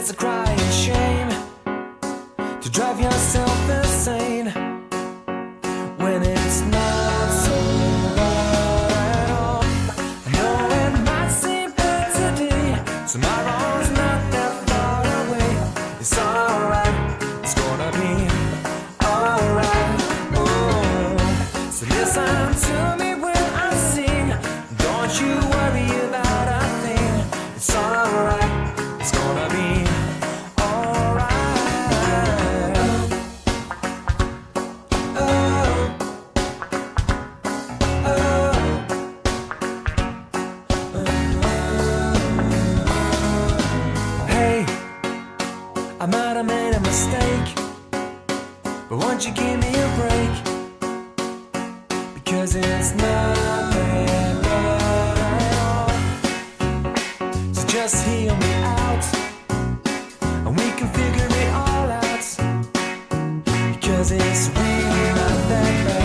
It's a crying shame to drive yourself insane when it's not so bad at all. I know it might seem bad today, tomorrow's not that far away. It's alright, it's gonna be alright. Oh, so listen to me when I sing. Don't you worry about a thing. It's alright, it's gonna be alright. Oh, oh, oh. Hey, I might have made a mistake, but won't you give me a break? Because it's not that bad at all. So just hear me out, and we can figure it all out. Because it's really not that bad.